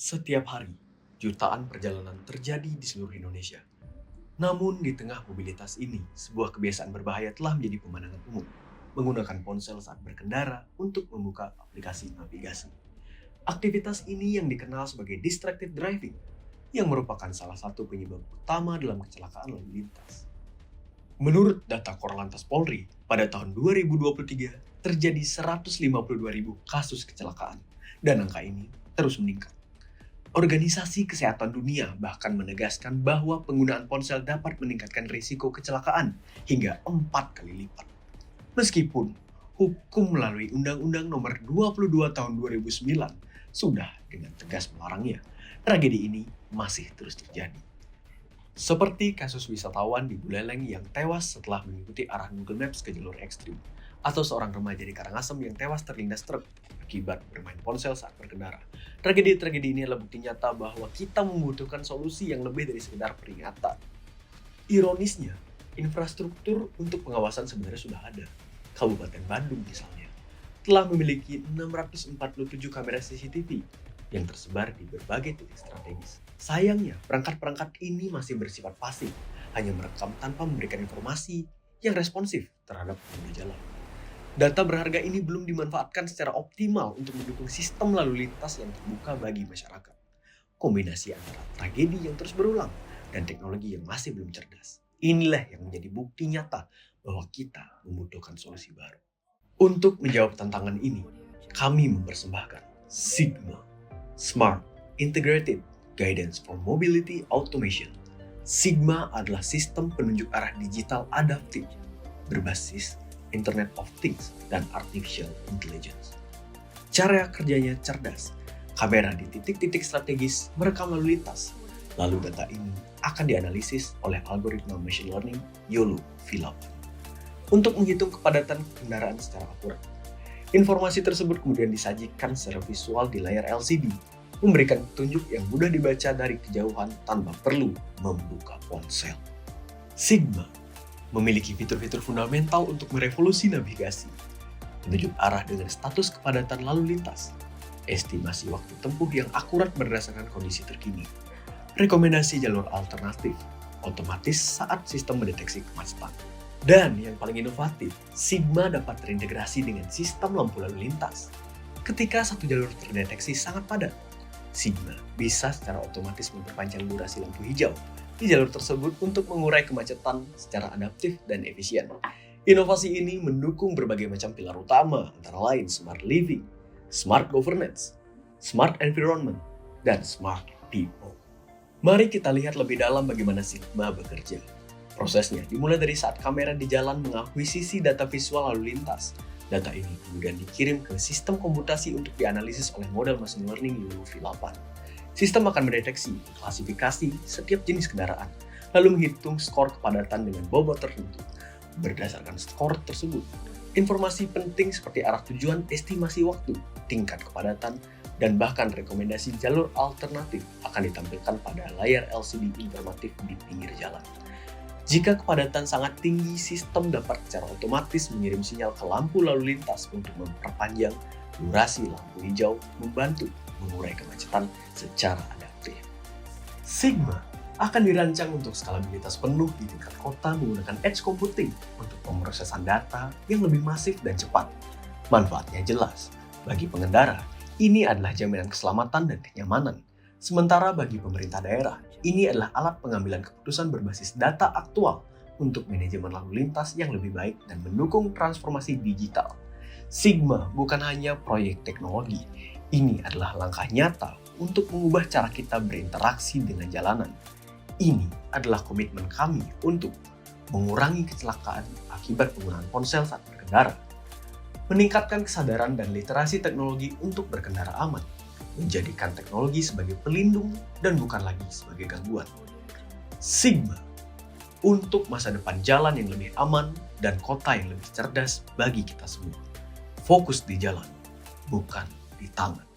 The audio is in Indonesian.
Setiap hari, jutaan perjalanan terjadi di seluruh Indonesia. Namun di tengah mobilitas ini, sebuah kebiasaan berbahaya telah menjadi pemandangan umum. Menggunakan ponsel saat berkendara untuk membuka aplikasi navigasi. Aktivitas ini yang dikenal sebagai distracted driving, yang merupakan salah satu penyebab utama dalam kecelakaan lalu lintas. Menurut data Korlantas Polri, pada tahun 2023 terjadi 152.000 kasus kecelakaan, dan angka ini terus meningkat. Organisasi Kesehatan Dunia bahkan menegaskan bahwa penggunaan ponsel dapat meningkatkan risiko kecelakaan hingga 4 kali lipat. Meskipun hukum melalui Undang-Undang Nomor 22 Tahun 2009 sudah dengan tegas melarangnya, tragedi ini masih terus terjadi. Seperti kasus wisatawan di Buleleng yang tewas setelah mengikuti arah Google Maps ke jalur ekstrim, atau seorang remaja di Karangasem yang tewas terlindas truk akibat bermain ponsel saat berkendara. Tragedi-tragedi ini adalah bukti nyata bahwa kita membutuhkan solusi yang lebih dari sekedar peringatan. Ironisnya, infrastruktur untuk pengawasan sebenarnya sudah ada. Kabupaten Bandung misalnya, telah memiliki 647 kamera CCTV yang tersebar di berbagai titik strategis. Sayangnya, perangkat-perangkat ini masih bersifat pasif, hanya merekam tanpa memberikan informasi yang responsif terhadap pengguna jalan. Data berharga ini belum dimanfaatkan secara optimal untuk mendukung sistem lalu lintas yang terbuka bagi masyarakat. Kombinasi antara tragedi yang terus berulang dan teknologi yang masih belum cerdas. Inilah yang menjadi bukti nyata bahwa kita membutuhkan solusi baru. Untuk menjawab tantangan ini, kami mempersembahkan Sigma, Smart Integrated Guidance for Mobility Automation. Sigma adalah sistem penunjuk arah digital adaptif berbasis Internet of Things dan Artificial Intelligence. Cara kerjanya cerdas. Kamera di titik-titik strategis merekam lalu lintas. Lalu data ini akan dianalisis oleh algoritma machine learning YOLO V8 untuk menghitung kepadatan kendaraan secara akurat. Informasi tersebut kemudian disajikan secara visual di layar LCD, memberikan petunjuk yang mudah dibaca dari kejauhan tanpa perlu membuka ponsel. Sigma memiliki fitur-fitur fundamental untuk merevolusi navigasi, penunjuk arah dengan status kepadatan lalu lintas, estimasi waktu tempuh yang akurat berdasarkan kondisi terkini, rekomendasi jalur alternatif, otomatis saat sistem mendeteksi kemacetan. Dan yang paling inovatif, Sigma dapat terintegrasi dengan sistem lampu lalu lintas. Ketika satu jalur terdeteksi sangat padat, Sigma bisa secara otomatis memperpanjang durasi lampu hijau di jalur tersebut untuk mengurai kemacetan secara adaptif dan efisien. Inovasi ini mendukung berbagai macam pilar utama, antara lain Smart Living, Smart Governance, Smart Environment, dan Smart People. Mari kita lihat lebih dalam bagaimana Sigma bekerja. Prosesnya dimulai dari saat kamera di jalan mengakuisisi data visual lalu lintas. Data ini kemudian dikirim ke sistem komputasi untuk dianalisis oleh model machine learning YOLO V8. Sistem akan mendeteksi, klasifikasi setiap jenis kendaraan, lalu menghitung skor kepadatan dengan bobot tertentu. Berdasarkan skor tersebut, informasi penting seperti arah tujuan, estimasi waktu, tingkat kepadatan, dan bahkan rekomendasi jalur alternatif akan ditampilkan pada layar LCD informatif di pinggir jalan. Jika kepadatan sangat tinggi, sistem dapat secara otomatis mengirim sinyal ke lampu lalu lintas untuk memperpanjang durasi lampu hijau, membantu mengurai kemacetan secara adaptif. Sigma akan dirancang untuk skalabilitas penuh di tingkat kota menggunakan edge computing untuk pemrosesan data yang lebih masif dan cepat. Manfaatnya jelas. Bagi pengendara, ini adalah jaminan keselamatan dan kenyamanan. Sementara bagi pemerintah daerah, ini adalah alat pengambilan keputusan berbasis data aktual untuk manajemen lalu lintas yang lebih baik dan mendukung transformasi digital. Sigma bukan hanya proyek teknologi, ini adalah langkah nyata untuk mengubah cara kita berinteraksi dengan jalanan. Ini adalah komitmen kami untuk mengurangi kecelakaan akibat penggunaan ponsel saat berkendara, meningkatkan kesadaran dan literasi teknologi untuk berkendara aman, menjadikan teknologi sebagai pelindung dan bukan lagi sebagai gangguan. Sigma untuk masa depan jalan yang lebih aman dan kota yang lebih cerdas bagi kita semua. Fokus di jalan, bukan di tangan.